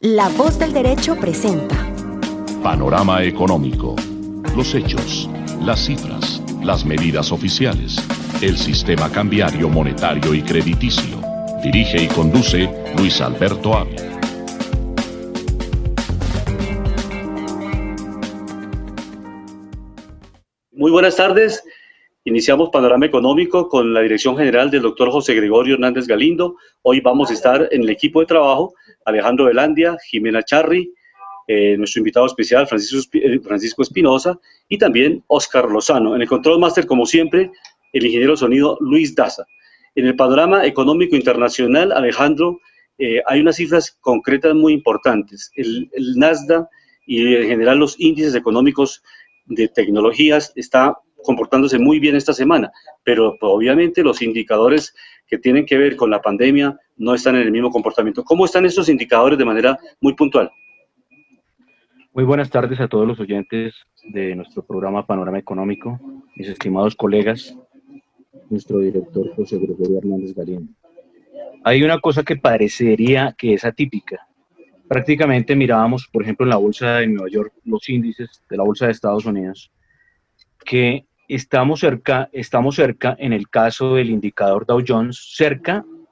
La Voz del Derecho presenta Panorama Económico. Los hechos, las cifras, las medidas oficiales, el sistema cambiario, monetario y crediticio. Dirige y conduce Luis Alberto Ávila. Muy buenas tardes. Iniciamos Panorama Económico con la dirección general del doctor José Gregorio Hernández Galindo. Hoy vamos a estar en el equipo de trabajo Alejandro Velandia, Jimena Charri, nuestro invitado especial Francisco Espinosa y también Oscar Lozano. En el Control Master, como siempre, el ingeniero de sonido Luis Daza. En el Panorama Económico Internacional, Alejandro, hay unas cifras concretas muy importantes. El Nasdaq y en general los índices económicos de tecnologías está comportándose muy bien esta semana, pero pues, obviamente los indicadores que tienen que ver con la pandemia no están en el mismo comportamiento. ¿Cómo están estos indicadores de manera muy puntual? Muy buenas tardes a todos los oyentes de nuestro programa Panorama Económico, mis estimados colegas, nuestro director José Gregorio Hernández Galindo. Hay una cosa que parecería que es atípica. Prácticamente mirábamos, por ejemplo, en la bolsa de Nueva York, los índices de la bolsa de Estados Unidos, que estamos cerca en el caso del indicador Dow Jones,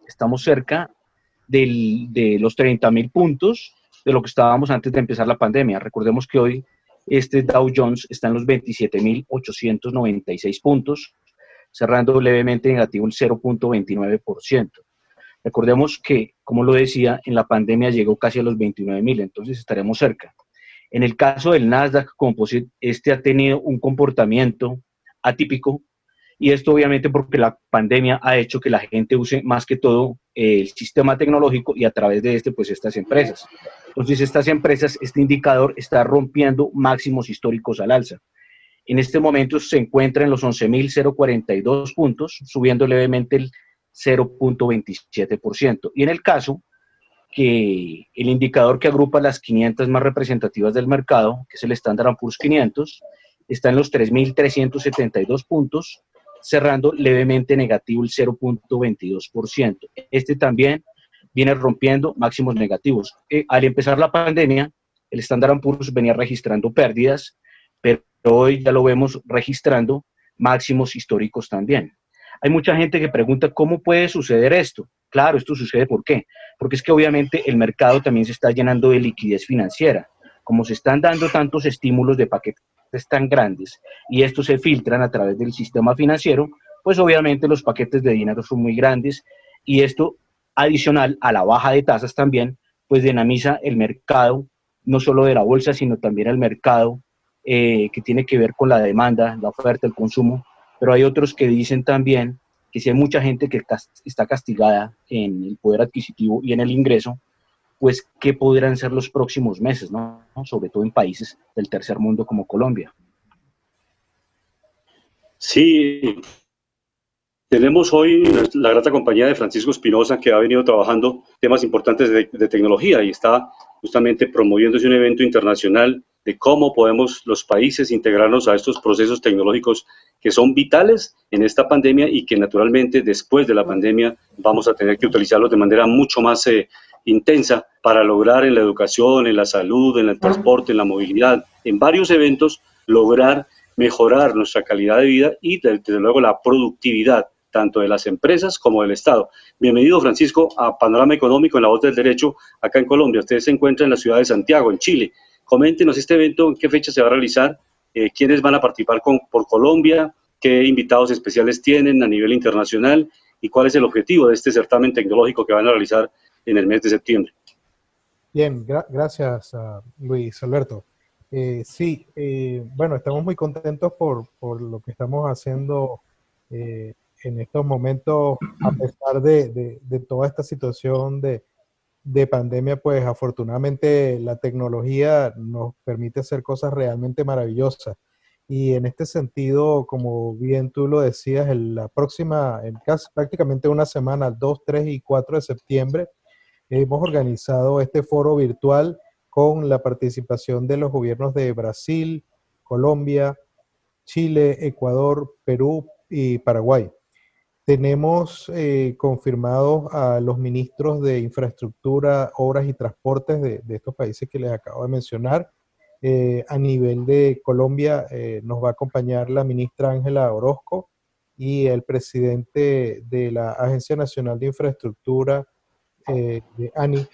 estamos cerca de los 30.000 puntos de lo que estábamos antes de empezar la pandemia. Recordemos que hoy este Dow Jones está en los 27.896 puntos, cerrando levemente negativo el 0.29%. Recordemos que, como lo decía, en la pandemia llegó casi a los 29.000, entonces estaremos cerca. En el caso del Nasdaq Composite, este ha tenido un comportamiento atípico, y esto obviamente porque la pandemia ha hecho que la gente use más que todo el sistema tecnológico y a través de pues estas empresas. Entonces estas empresas, este indicador está rompiendo máximos históricos al alza. En este momento se encuentra en los 11.042 puntos, subiendo levemente el 0.27%. Y en el caso que el indicador que agrupa las 500 más representativas del mercado, que es el Standard & Poor's 500, está en los 3.372 puntos, cerrando levemente negativo el 0.22%. Este también viene rompiendo máximos negativos. Al empezar la pandemia, el Standard & Poor's venía registrando pérdidas, pero hoy ya lo vemos registrando máximos históricos también. Hay mucha gente que pregunta cómo puede suceder esto. Claro, esto sucede ¿por qué? Porque es que obviamente el mercado también se está llenando de liquidez financiera. Como se están dando tantos estímulos de paquetes tan grandes y estos se filtran a través del sistema financiero, pues obviamente los paquetes de dinero son muy grandes y esto, adicional a la baja de tasas también, pues dinamiza el mercado, no solo de la bolsa, sino también el mercado que tiene que ver con la demanda, la oferta, el consumo. Pero hay otros que dicen también que si hay mucha gente que está castigada en el poder adquisitivo y en el ingreso, pues qué podrán ser los próximos meses, ¿no? Sobre todo en países del tercer mundo como Colombia. Sí, tenemos hoy la grata compañía de Francisco Espinosa, que ha venido trabajando temas importantes de tecnología y está justamente promoviéndose un evento internacional de cómo podemos los países integrarnos a estos procesos tecnológicos que son vitales en esta pandemia y que naturalmente después de la pandemia vamos a tener que utilizarlos de manera mucho más intensa para lograr en la educación, en la salud, en el transporte, en la movilidad, en varios eventos, lograr mejorar nuestra calidad de vida y desde luego la productividad tanto de las empresas como del Estado. Bienvenido, Francisco, a Panorama Económico en la Voz del Derecho, acá en Colombia. Usted se encuentra en la ciudad de Santiago, en Chile. Coméntenos este evento, en qué fecha se va a realizar, quiénes van a participar por Colombia, qué invitados especiales tienen a nivel internacional y cuál es el objetivo de este certamen tecnológico que van a realizar en el mes de septiembre. Bien, gracias, Luis Alberto. Bueno, estamos muy contentos por lo que estamos haciendo en estos momentos, a pesar de toda esta situación de pandemia. Pues afortunadamente la tecnología nos permite hacer cosas realmente maravillosas. Y en este sentido, como bien tú lo decías, prácticamente una semana, 2, 3 y 4 de septiembre, hemos organizado este foro virtual con la participación de los gobiernos de Brasil, Colombia, Chile, Ecuador, Perú y Paraguay. Tenemos confirmados a los ministros de Infraestructura, Obras y Transportes de estos países que les acabo de mencionar. A nivel de Colombia nos va a acompañar la ministra Ángela Orozco y el presidente de la Agencia Nacional de Infraestructura, de ANI,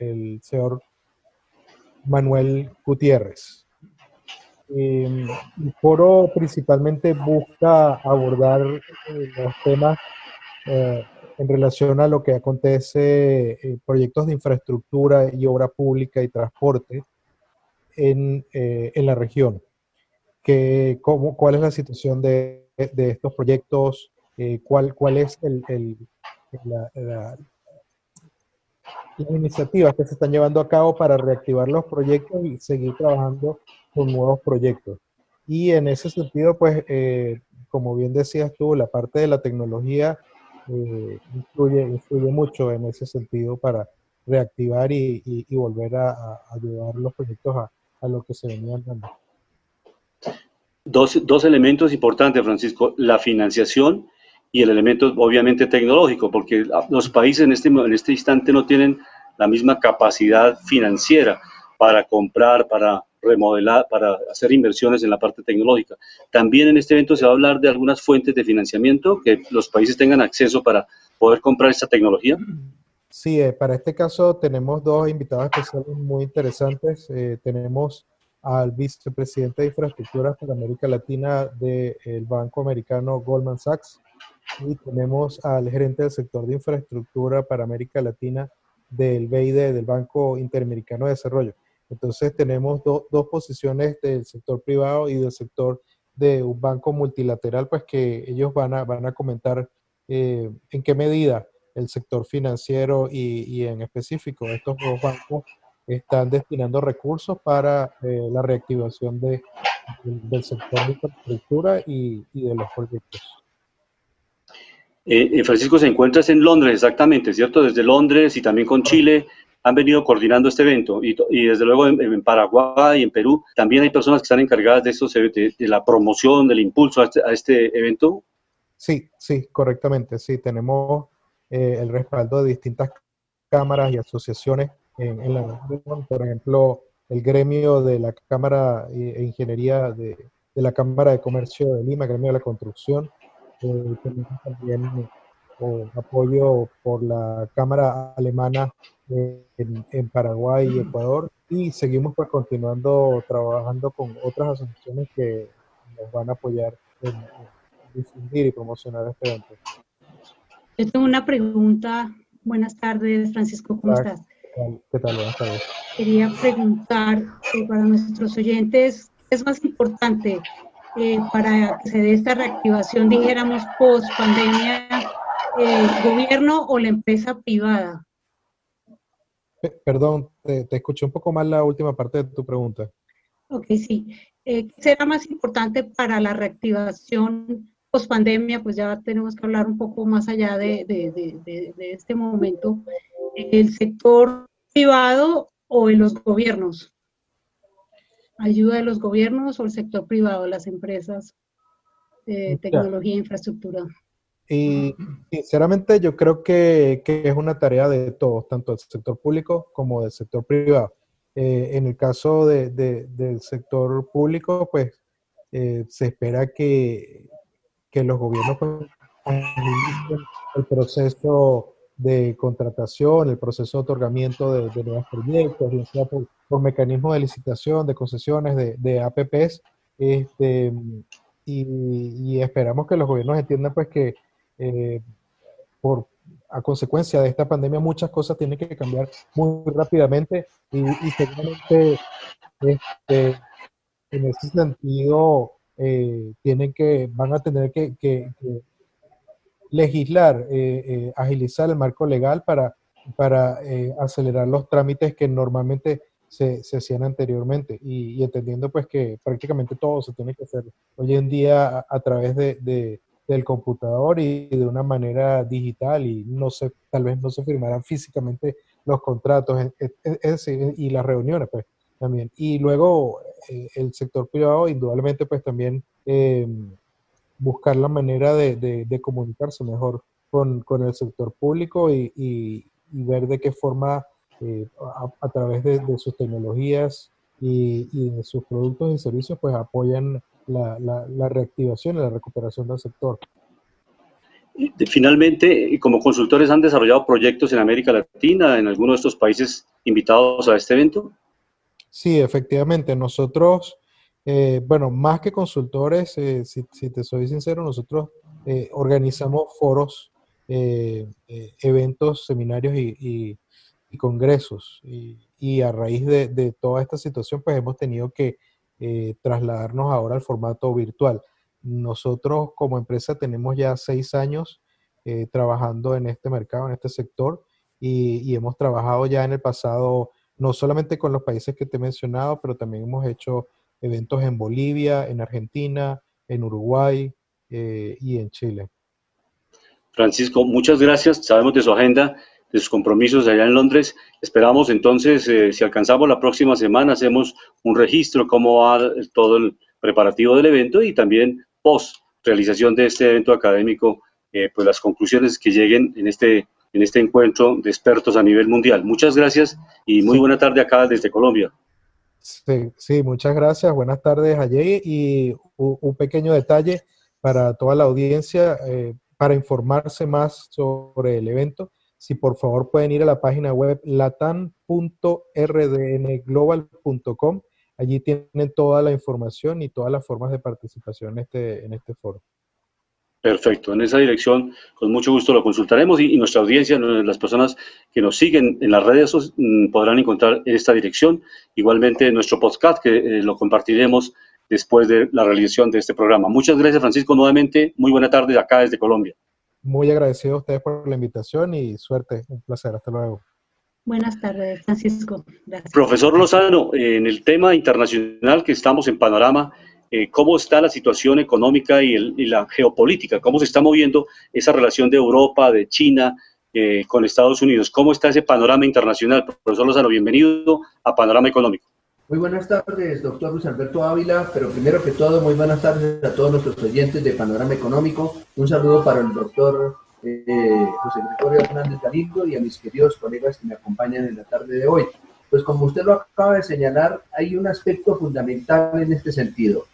el señor Manuel Gutiérrez. El foro principalmente busca abordar los temas en relación a lo que acontece en proyectos de infraestructura y obra pública y transporte en la región. ¿Cuál es la situación de estos proyectos? ¿Cuál es las iniciativas que se están llevando a cabo para reactivar los proyectos y seguir trabajando con nuevos proyectos? Y en ese sentido, pues, como bien decías tú, la parte de la tecnología influye mucho en ese sentido para reactivar y volver a llevar los proyectos a lo que se venían dando. Dos elementos importantes, Francisco, la financiación y el elemento obviamente tecnológico, porque los países en este instante no tienen la misma capacidad financiera para comprar, para remodelar, para hacer inversiones en la parte tecnológica. También en este evento se va a hablar de algunas fuentes de financiamiento que los países tengan acceso para poder comprar esta tecnología. Sí, para este caso tenemos dos invitados especiales muy interesantes. Tenemos al vicepresidente de Infraestructuras para América Latina del Banco Americano Goldman Sachs, y tenemos al gerente del sector de infraestructura para América Latina del BID, del Banco Interamericano de Desarrollo. Entonces tenemos dos posiciones del sector privado y del sector de un banco multilateral, pues que ellos van a comentar en qué medida el sector financiero y en específico estos dos bancos están destinando recursos para la reactivación del sector de infraestructura y de los proyectos. Francisco, se encuentra en Londres, exactamente, ¿cierto? Desde Londres y también con Chile han venido coordinando este evento y desde luego en Paraguay y en Perú también hay personas que están encargadas de la promoción, del impulso a este evento. Sí, correctamente, sí, tenemos el respaldo de distintas cámaras y asociaciones en la región. Por ejemplo, el gremio de la Cámara e Ingeniería de la Cámara de Comercio de Lima, gremio de la construcción. Tenemos también apoyo por la Cámara Alemana en Paraguay y Ecuador, y seguimos pues continuando trabajando con otras asociaciones que nos van a apoyar en difundir y promocionar este evento. Yo tengo una pregunta. Buenas tardes, Francisco, ¿cómo estás? ¿Qué tal? Buenas tardes. Quería preguntar para nuestros oyentes, ¿qué es más importante para que se dé esta reactivación, dijéramos, post-pandemia, el gobierno o la empresa privada? Perdón, te escuché un poco mal la última parte de tu pregunta. Ok, sí. ¿Qué será más importante para la reactivación post-pandemia? Pues ya tenemos que hablar un poco más allá de este momento. ¿El sector privado o en los gobiernos? ¿Ayuda de los gobiernos o el sector privado, las empresas de tecnología e infraestructura? Y sinceramente yo creo que es una tarea de todos, tanto del sector público como del sector privado. En el caso del sector público, pues se espera que los gobiernos pues, agilicen el proceso de contratación, el proceso de otorgamiento de nuevos proyectos, ya sea por mecanismos de licitación, de concesiones, de APPs, y esperamos que los gobiernos entiendan pues que a consecuencia de esta pandemia muchas cosas tienen que cambiar muy rápidamente y seguramente en ese sentido van a tener que legislar, agilizar el marco legal para acelerar los trámites que normalmente se hacían anteriormente y entendiendo pues que prácticamente todo se tiene que hacer hoy en día a través del computador y de una manera digital, y tal vez no se firmarán físicamente los contratos y las reuniones pues también. Y luego el sector privado indudablemente pues también buscar la manera de comunicarse mejor con el sector público y ver de qué forma a través de sus tecnologías y de sus productos y servicios pues apoyan la reactivación y la recuperación del sector. Finalmente, como consultores, ¿han desarrollado proyectos en América Latina, en alguno de estos países invitados a este evento? Sí, efectivamente. Nosotros, bueno, más que consultores, si te soy sincero, nosotros organizamos foros, eventos, seminarios y congresos. Y a raíz de toda esta situación, pues hemos tenido que trasladarnos ahora al formato virtual. Nosotros como empresa tenemos ya 6 años trabajando en este mercado, en este sector, y hemos trabajado ya en el pasado no solamente con los países que te he mencionado, pero también hemos hecho eventos en Bolivia, en Argentina, en Uruguay y en Chile. Francisco, muchas gracias. Sabemos de su agenda, de sus compromisos allá en Londres. Esperamos entonces, si alcanzamos la próxima semana, hacemos un registro, cómo va todo el preparativo del evento y también post realización de este evento académico, pues las conclusiones que lleguen en este encuentro de expertos a nivel mundial. Muchas gracias y muy buena tarde acá desde Colombia. Sí, muchas gracias. Buenas tardes, Ayey. Y un pequeño detalle para toda la audiencia, para informarse más sobre el evento, si por favor pueden ir a la página web latam.rdnglobal.com. Allí tienen toda la información y todas las formas de participación en este foro. Perfecto, en esa dirección con mucho gusto lo consultaremos y nuestra audiencia, las personas que nos siguen en las redes podrán encontrar en esta dirección. Igualmente nuestro podcast que lo compartiremos después de la realización de este programa. Muchas gracias, Francisco, nuevamente. Muy buena tarde acá desde Colombia. Muy agradecido a ustedes por la invitación y suerte. Un placer. Hasta luego. Buenas tardes, Francisco. Gracias. Profesor Lozano, en el tema internacional que estamos en Panorama, ¿cómo está la situación económica y la geopolítica? ¿Cómo se está moviendo esa relación de Europa, de China, con Estados Unidos? ¿Cómo está ese panorama internacional? Profesor Lozano, bienvenido a Panorama Económico. Muy buenas tardes, doctor Luis Alberto Ávila, pero primero que todo, muy buenas tardes a todos nuestros oyentes de Panorama Económico. Un saludo para el doctor José Gregorio Hernández Galindo y a mis queridos colegas que me acompañan en la tarde de hoy. Pues como usted lo acaba de señalar, hay un aspecto fundamental en este sentido.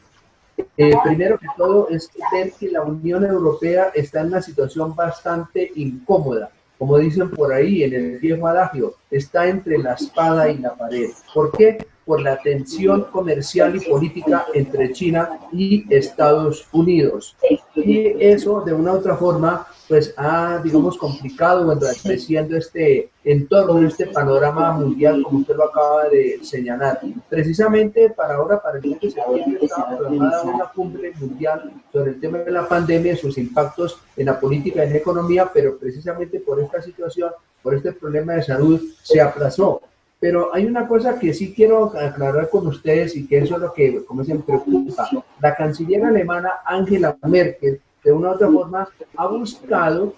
Primero que todo es ver que la Unión Europea está en una situación bastante incómoda. Como dicen por ahí en el viejo adagio, está entre la espada y la pared. ¿Por qué? Por la tensión comercial y política entre China y Estados Unidos. Y eso, de una u otra forma, pues ha, digamos, complicado o enrareciendo este entorno, este panorama mundial, como usted lo acaba de señalar. Precisamente para ahora, para el mes de septiembre, estaba programada una cumbre mundial sobre el tema de la pandemia y sus impactos en la política y en la economía, pero precisamente por esta situación, por este problema de salud, se aplazó. Pero hay una cosa que sí quiero aclarar con ustedes y que eso es lo que, como se me preocupa. La canciller alemana Angela Merkel, de una u otra forma, ha buscado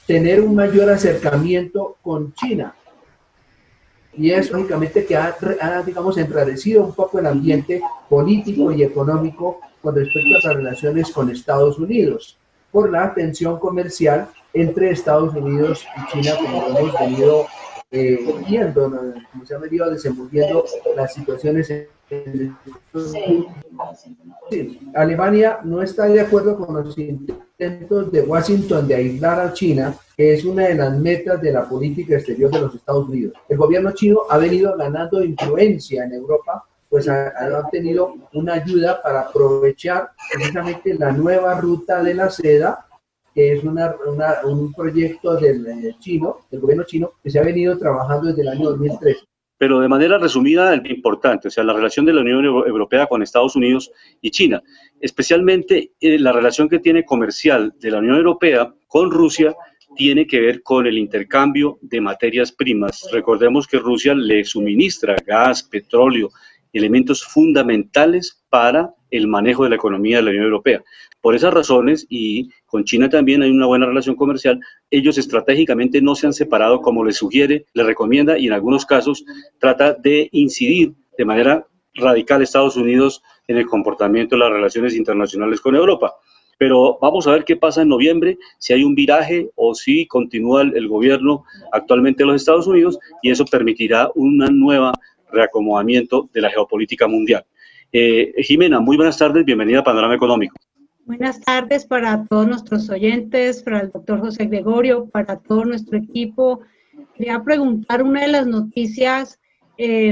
tener un mayor acercamiento con China. Y eso, lógicamente, que ha digamos, enrarecido un poco el ambiente político y económico con respecto a las relaciones con Estados Unidos, por la tensión comercial entre Estados Unidos y China, como lo hemos venido viendo, ¿no? Como se han venido desenvolviendo las situaciones Sí, Alemania no está de acuerdo con los intentos de Washington de aislar a China, que es una de las metas de la política exterior de los Estados Unidos. El gobierno chino ha venido ganando influencia en Europa, pues ha tenido una ayuda para aprovechar precisamente la nueva ruta de la seda, que es un proyecto del gobierno chino, que se ha venido trabajando desde el año 2013. Pero de manera resumida, importante, o sea, la relación de la Unión Europea con Estados Unidos y China, especialmente la relación que tiene comercial de la Unión Europea con Rusia, tiene que ver con el intercambio de materias primas. Recordemos que Rusia le suministra gas, petróleo, elementos fundamentales para el manejo de la economía de la Unión Europea. Por esas razones, y con China también hay una buena relación comercial, ellos estratégicamente no se han separado como les sugiere, les recomienda y en algunos casos trata de incidir de manera radical Estados Unidos en el comportamiento de las relaciones internacionales con Europa. Pero vamos a ver qué pasa en noviembre, si hay un viraje o si continúa el gobierno actualmente de los Estados Unidos, y eso permitirá un nuevo reacomodamiento de la geopolítica mundial. Jimena, muy buenas tardes, bienvenida a Panorama Económico. Buenas tardes para todos nuestros oyentes, para el doctor José Gregorio, para todo nuestro equipo. Quería preguntar una de las noticias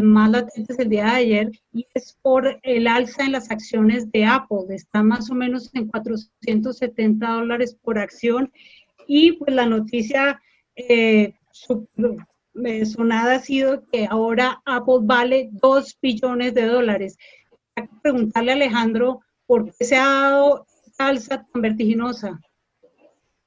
más latentes el día de ayer, y es por el alza en las acciones de Apple. Está más o menos en $470 por acción, y pues la noticia sonada ha sido que ahora Apple vale $2 billones. Hay que preguntarle a Alejandro por qué se ha dado esta alza tan vertiginosa.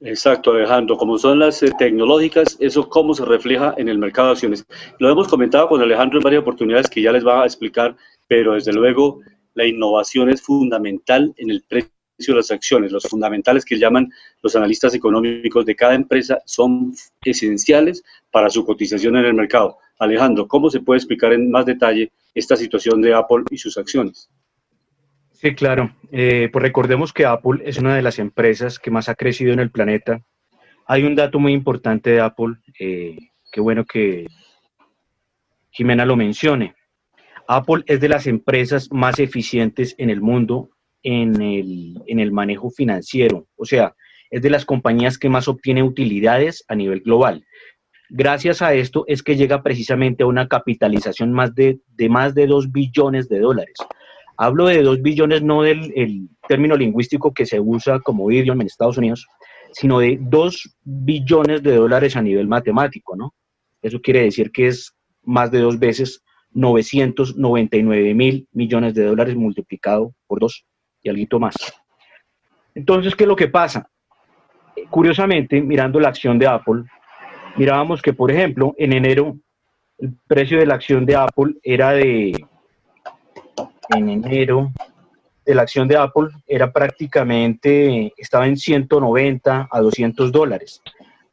Exacto, Alejandro. Como son las tecnológicas, eso cómo se refleja en el mercado de acciones. Lo hemos comentado con Alejandro en varias oportunidades que ya les va a explicar, pero desde luego la innovación es fundamental en el precio de las acciones. Los fundamentales que llaman los analistas económicos de cada empresa son esenciales para su cotización en el mercado. Alejandro, ¿cómo se puede explicar en más detalle esta situación de Apple y sus acciones? Sí, claro. Pues recordemos que Apple es una de las empresas que más ha crecido en el planeta. Hay un dato muy importante de Apple, qué bueno que Jimena lo mencione. Apple es de las empresas más eficientes en el mundo en el manejo financiero. O sea, es de las compañías que más obtiene utilidades a nivel global. Gracias a esto es que llega precisamente a una capitalización de más de $2 billones. Hablo de 2 billones no del el término lingüístico que se usa como idioma en Estados Unidos, sino de $2 billones a nivel matemático, ¿no? Eso quiere decir que es más de 2 veces 999 mil millones de dólares multiplicado por 2 y algo más. Entonces, ¿qué es lo que pasa? Curiosamente, mirando la acción de Apple, mirábamos que, por ejemplo, en enero, el precio de la acción de Apple era en enero, de la acción de Apple era prácticamente, estaba en 190 a $200.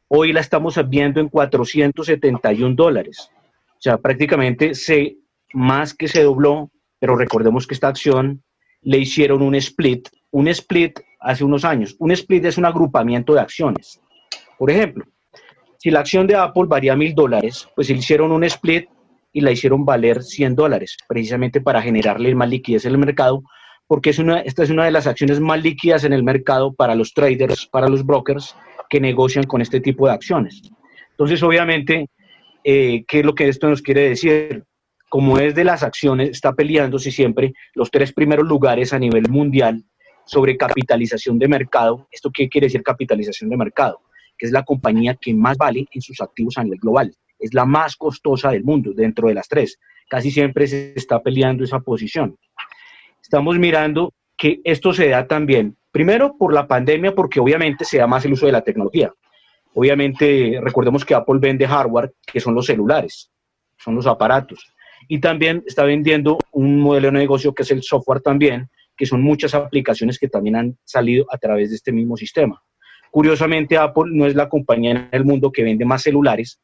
Hoy la estamos viendo en $471. O sea, prácticamente más que se dobló, pero recordemos que esta acción le hicieron un split hace unos años. Un split es un agrupamiento de acciones. Por ejemplo, si la acción de Apple valía $1,000, pues le hicieron un split y la hicieron valer $100, precisamente para generarle más liquidez en el mercado, porque esta es una de las acciones más líquidas en el mercado para los traders, para los brokers que negocian con este tipo de acciones. Entonces, obviamente, ¿qué es lo que esto nos quiere decir? Como es de las acciones, está peleándose siempre los 3 primeros lugares a nivel mundial sobre capitalización de mercado. ¿Esto qué quiere decir capitalización de mercado? Que es la compañía que más vale en sus activos a nivel global. Es la más costosa del mundo dentro de las 3. Casi siempre se está peleando esa posición. Estamos mirando que esto se da también, primero por la pandemia, porque obviamente se da más el uso de la tecnología. Obviamente, recordemos que Apple vende hardware, que son los celulares, son los aparatos. Y también está vendiendo un modelo de negocio que es el software también, que son muchas aplicaciones que también han salido a través de este mismo sistema. Curiosamente, Apple no es la compañía en el mundo que vende más celulares,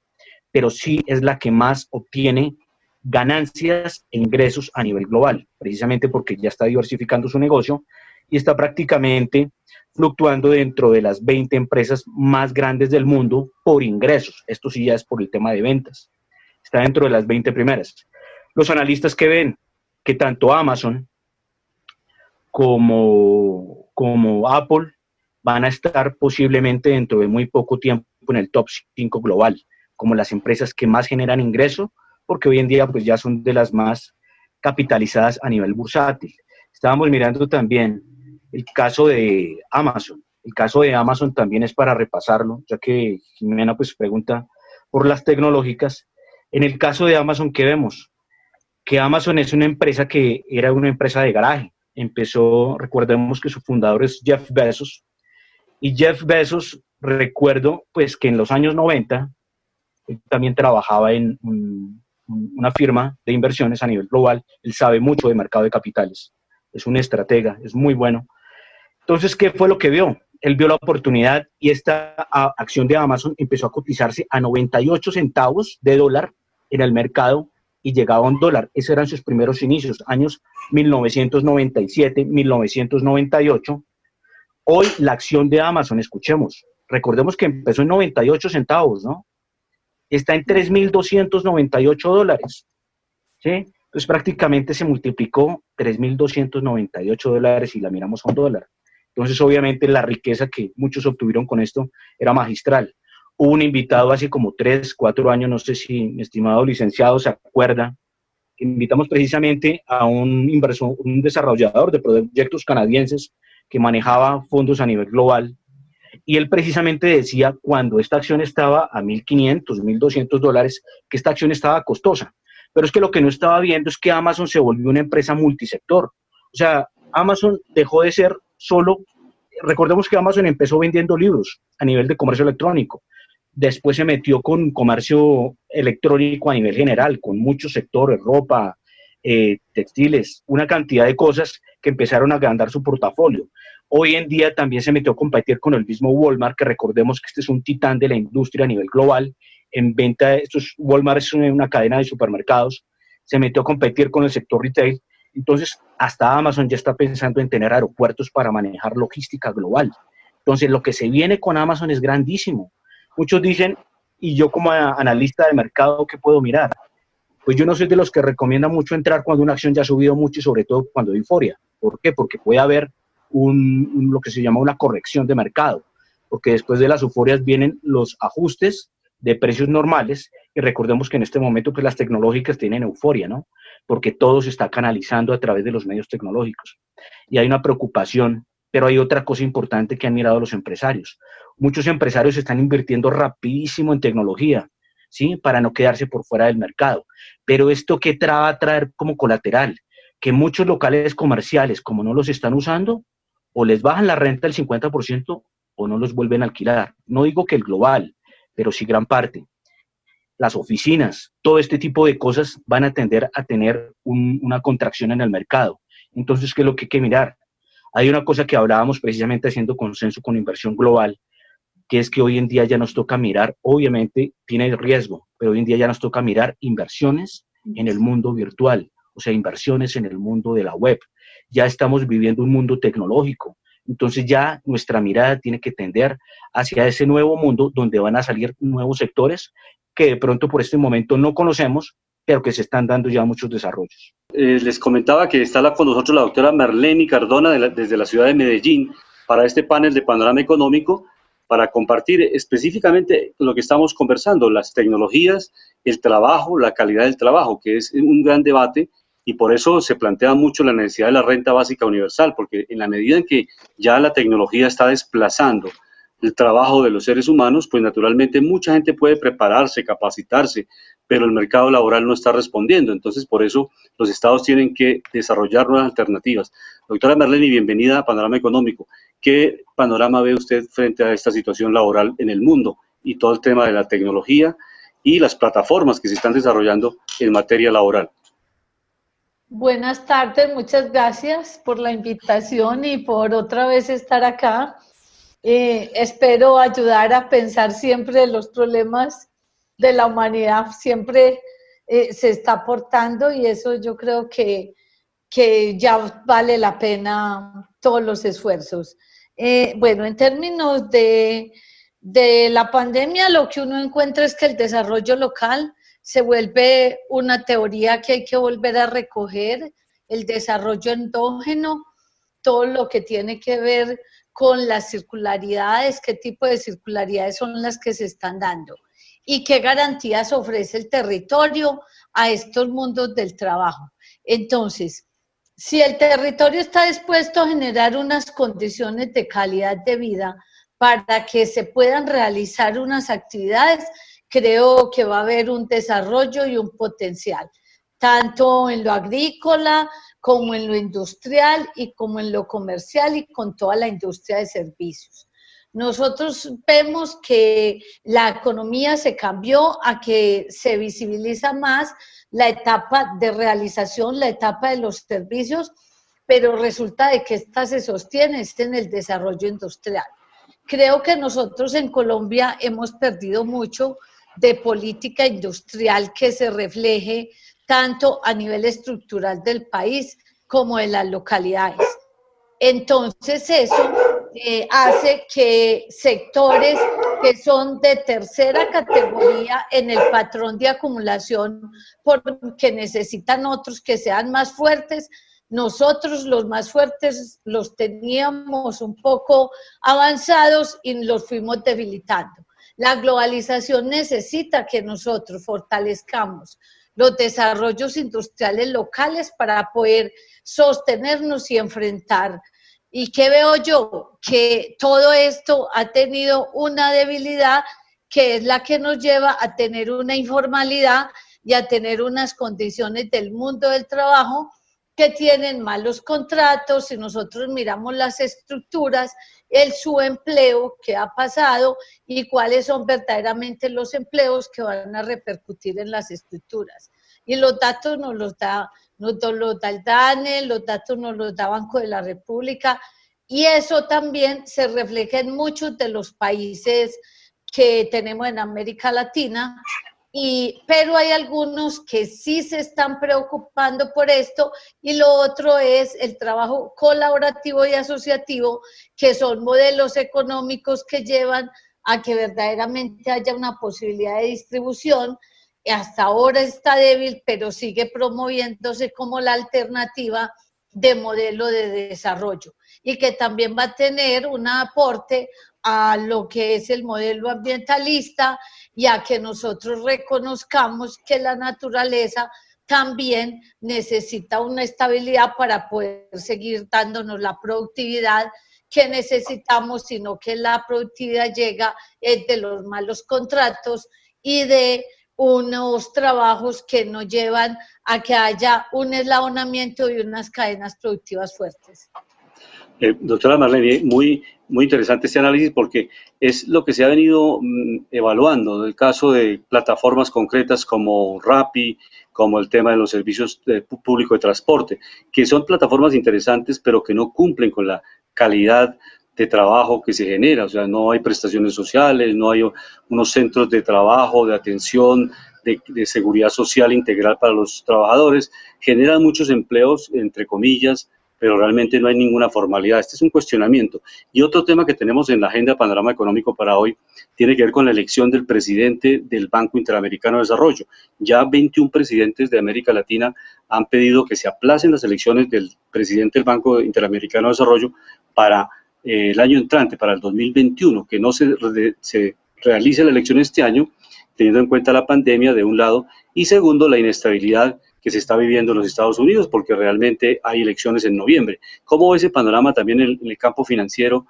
pero sí es la que más obtiene ganancias e ingresos a nivel global, precisamente porque ya está diversificando su negocio y está prácticamente fluctuando dentro de las 20 empresas más grandes del mundo por ingresos. Esto sí ya es por el tema de ventas. Está dentro de las 20 primeras. Los analistas que ven que tanto Amazon como Apple van a estar posiblemente dentro de muy poco tiempo en el top 5 global, como las empresas que más generan ingreso, porque hoy en día pues ya son de las más capitalizadas a nivel bursátil. Estábamos mirando también el caso de Amazon. El caso de Amazon también es para repasarlo, ya que Jimena pues pregunta por las tecnológicas. En el caso de Amazon, ¿qué vemos? Que Amazon es una empresa que era una empresa de garaje. Empezó, recordemos que su fundador es Jeff Bezos, y Jeff Bezos, recuerdo pues que en los años 90, él también trabajaba en una firma de inversiones a nivel global. Él sabe mucho de mercado de capitales, es un estratega, es muy bueno. Entonces, ¿qué fue lo que vio? Él vio la oportunidad y esta acción de Amazon empezó a cotizarse a 98 centavos de dólar en el mercado y llegaba a $1. Esos eran sus primeros inicios, años 1997, 1998. Hoy la acción de Amazon, escuchemos, recordemos que empezó en 98 centavos, ¿no? Está en $3.298, ¿sí? Entonces prácticamente se multiplicó $3.298 si la miramos a un dólar. Entonces obviamente la riqueza que muchos obtuvieron con esto era magistral. Hubo un invitado hace como 3, 4 años, no sé si mi estimado licenciado se acuerda, que invitamos precisamente a un inversor, un desarrollador de proyectos canadienses que manejaba fondos a nivel global, y él precisamente decía cuando esta acción estaba a $1.500, $1.200, que esta acción estaba costosa. Pero es que lo que no estaba viendo es que Amazon se volvió una empresa multisector. O sea, Amazon dejó de ser solo, recordemos que Amazon empezó vendiendo libros a nivel de comercio electrónico, después se metió con comercio electrónico a nivel general, con muchos sectores, ropa, textiles, una cantidad de cosas que empezaron a agrandar su portafolio. Hoy en día también se metió a competir con el mismo Walmart, que recordemos que este es un titán de la industria a nivel global, en venta, Walmart es una cadena de supermercados, se metió a competir con el sector retail. Entonces hasta Amazon ya está pensando en tener aeropuertos para manejar logística global. Entonces lo que se viene con Amazon es grandísimo. Muchos dicen, y yo como analista de mercado, ¿qué puedo mirar? Pues yo no soy de los que recomienda mucho entrar cuando una acción ya ha subido mucho y sobre todo cuando hay euforia. ¿Por qué? Porque puede haber lo que se llama una corrección de mercado, porque después de las euforias vienen los ajustes de precios normales, y recordemos que en este momento pues las tecnológicas tienen euforia, ¿no? Porque todo se está canalizando a través de los medios tecnológicos. Y hay una preocupación, pero hay otra cosa importante que han mirado los empresarios. Muchos empresarios están invirtiendo rapidísimo en tecnología, ¿sí? Para no quedarse por fuera del mercado. Pero esto ¿qué va a traer como colateral? Que muchos locales comerciales, como no los están usando, o les bajan la renta del 50% o no los vuelven a alquilar. No digo que el global, pero sí gran parte. Las oficinas, todo este tipo de cosas van a tender a tener una contracción en el mercado. Entonces, ¿qué es lo que hay que mirar? Hay una cosa que hablábamos precisamente haciendo consenso con inversión global, que es que hoy en día ya nos toca mirar, obviamente tiene riesgo, pero hoy en día ya nos toca mirar inversiones en el mundo virtual, o sea, inversiones en el mundo de la web. Ya estamos viviendo un mundo tecnológico, entonces ya nuestra mirada tiene que tender hacia ese nuevo mundo donde van a salir nuevos sectores que de pronto por este momento no conocemos, pero que se están dando ya muchos desarrollos. Les comentaba que está con nosotros la doctora Marlene Cardona desde la ciudad de Medellín para este panel de panorama económico, para compartir específicamente lo que estamos conversando, las tecnologías, el trabajo, la calidad del trabajo, que es un gran debate, y por eso se plantea mucho la necesidad de la renta básica universal, porque en la medida en que ya la tecnología está desplazando el trabajo de los seres humanos, pues naturalmente mucha gente puede prepararse, capacitarse, pero el mercado laboral no está respondiendo. Entonces, por eso los estados tienen que desarrollar nuevas alternativas. Doctora Marlene, bienvenida a Panorama Económico. ¿Qué panorama ve usted frente a esta situación laboral en el mundo y todo el tema de la tecnología y las plataformas que se están desarrollando en materia laboral? Buenas tardes, muchas gracias por la invitación y por otra vez estar acá. Espero ayudar a pensar siempre los problemas de la humanidad, siempre se está aportando, y eso yo creo que ya vale la pena todos los esfuerzos. Bueno, en términos de la pandemia, lo que uno encuentra es que el desarrollo local se vuelve una teoría que hay que volver a recoger, el desarrollo endógeno, todo lo que tiene que ver con las circularidades, qué tipo de circularidades son las que se están dando y qué garantías ofrece el territorio a estos mundos del trabajo. Entonces, si el territorio está dispuesto a generar unas condiciones de calidad de vida para que se puedan realizar unas actividades, creo que va a haber un desarrollo y un potencial, tanto en lo agrícola como en lo industrial y como en lo comercial y con toda la industria de servicios. Nosotros vemos que la economía se cambió a que se visibiliza más la etapa de realización, la etapa de los servicios, pero resulta de que esta se sostiene en el desarrollo industrial. Creo que nosotros en Colombia hemos perdido mucho de política industrial que se refleje tanto a nivel estructural del país como en las localidades. Entonces eso hace que sectores que son de tercera categoría en el patrón de acumulación, porque necesitan otros que sean más fuertes. Nosotros los más fuertes los teníamos un poco avanzados y los fuimos debilitando. La globalización necesita que nosotros fortalezcamos los desarrollos industriales locales para poder sostenernos y enfrentar. ¿Y qué veo yo? Que todo esto ha tenido una debilidad que es la que nos lleva a tener una informalidad y a tener unas condiciones del mundo del trabajo que tienen malos contratos. Si nosotros miramos las estructuras, el subempleo que ha pasado y cuáles son verdaderamente los empleos que van a repercutir en las estructuras. Y los datos nos los da el DANE, los datos nos los da Banco de la República, y eso también se refleja en muchos de los países que tenemos en América Latina, pero hay algunos que sí se están preocupando por esto, y lo otro es el trabajo colaborativo y asociativo, que son modelos económicos que llevan a que verdaderamente haya una posibilidad de distribución. Hasta ahora está débil, pero sigue promoviéndose como la alternativa de modelo de desarrollo, y que también va a tener un aporte a lo que es el modelo ambientalista, y a que nosotros reconozcamos que la naturaleza también necesita una estabilidad para poder seguir dándonos la productividad que necesitamos, sino que la productividad llega de los malos contratos y de unos trabajos que nos llevan a que haya un eslabonamiento y unas cadenas productivas fuertes. Doctora Marlene, muy interesante este análisis, porque es lo que se ha venido evaluando en el caso de plataformas concretas como Rappi, como el tema de los servicios públicos de transporte, que son plataformas interesantes, pero que no cumplen con la calidad de trabajo que se genera. O sea, no hay prestaciones sociales, no hay unos centros de trabajo, de atención, de seguridad social integral para los trabajadores. Generan muchos empleos, entre comillas, pero realmente no hay ninguna formalidad. Este es un cuestionamiento. Y otro tema que tenemos en la agenda Panorama Económico para hoy tiene que ver con la elección del presidente del Banco Interamericano de Desarrollo. Ya 21 presidentes de América Latina han pedido que se aplacen las elecciones del presidente del Banco Interamericano de Desarrollo para el año entrante, para el 2021, que no se realice la elección este año, teniendo en cuenta la pandemia de un lado, y segundo, la inestabilidad que se está viviendo en los Estados Unidos, porque realmente hay elecciones en noviembre. ¿Cómo ve ese panorama también en el campo financiero,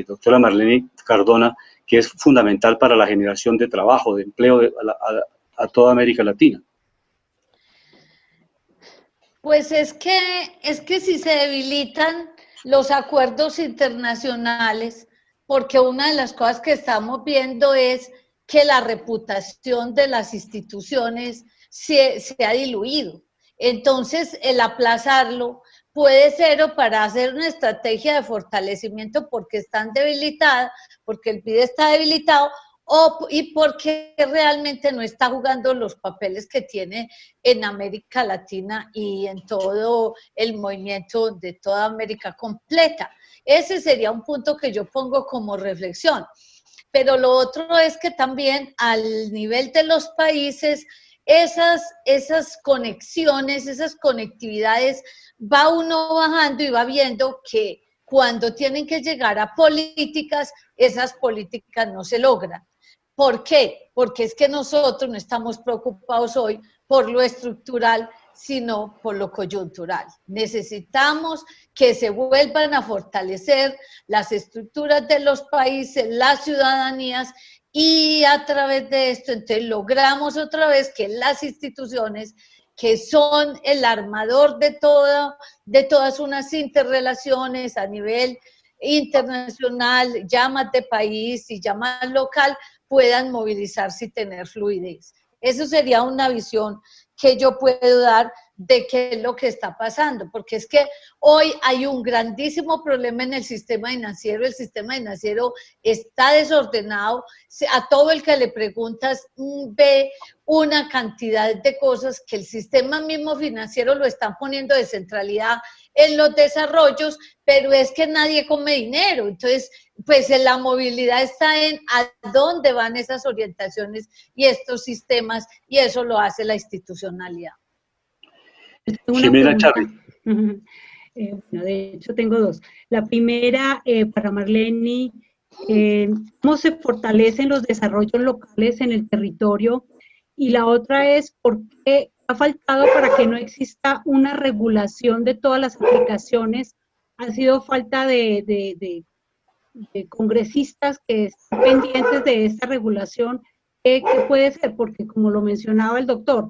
doctora Marlene Cardona, que es fundamental para la generación de trabajo, de empleo a toda América Latina? Pues es que si se debilitan los acuerdos internacionales, porque una de las cosas que estamos viendo es que la reputación de las instituciones se ha diluido. Entonces, el aplazarlo puede ser o para hacer una estrategia de fortalecimiento porque están debilitadas, porque el PIB está debilitado, y porque realmente no está jugando los papeles que tiene en América Latina y en todo el movimiento de toda América completa. Ese sería un punto que yo pongo como reflexión. Pero lo otro es que también al nivel de los países, esas conexiones, esas conectividades, va uno bajando y va viendo que cuando tienen que llegar a políticas, esas políticas no se logran. ¿Por qué? Porque es que nosotros no estamos preocupados hoy por lo estructural, sino por lo coyuntural. Necesitamos que se vuelvan a fortalecer las estructuras de los países, las ciudadanías, y a través de esto entonces logramos otra vez que las instituciones, que son el armador de todas unas interrelaciones a nivel internacional, llamas de país y llamas local, puedan movilizarse y tener fluidez. Eso sería una visión que yo puedo dar de qué es lo que está pasando, porque es que hoy hay un grandísimo problema en el sistema financiero está desordenado, a todo el que le preguntas ve una cantidad de cosas que el sistema mismo financiero lo están poniendo de centralidad en los desarrollos, pero es que nadie come dinero, entonces pues la movilidad está en a dónde van esas orientaciones y estos sistemas, y eso lo hace la institucionalidad. Jimena Charri. Bueno, de hecho tengo dos. La primera, para Marlene, ¿cómo se fortalecen los desarrollos locales en el territorio? Y la otra es, ¿por qué ha faltado para que no exista una regulación de todas las aplicaciones? Ha sido falta de congresistas que estén pendientes de esta regulación. ¿Qué puede ser? Porque como lo mencionaba el doctor,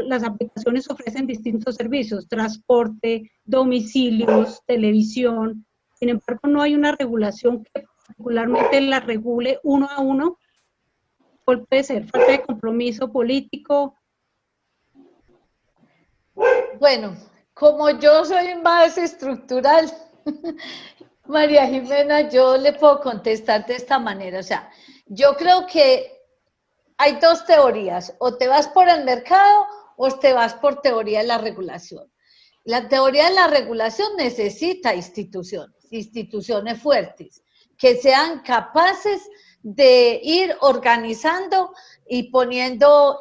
las aplicaciones ofrecen distintos servicios, transporte, domicilios, televisión. Sin embargo, no hay una regulación que particularmente la regule uno a uno. ¿Cuál puede ser? ¿Falta de compromiso político? Bueno, como yo soy más estructural, María Jimena, yo le puedo contestar de esta manera. O sea, yo creo que hay dos teorías, o te vas por el mercado o te vas por teoría de la regulación. La teoría de la regulación necesita instituciones fuertes, que sean capaces de ir organizando y poniendo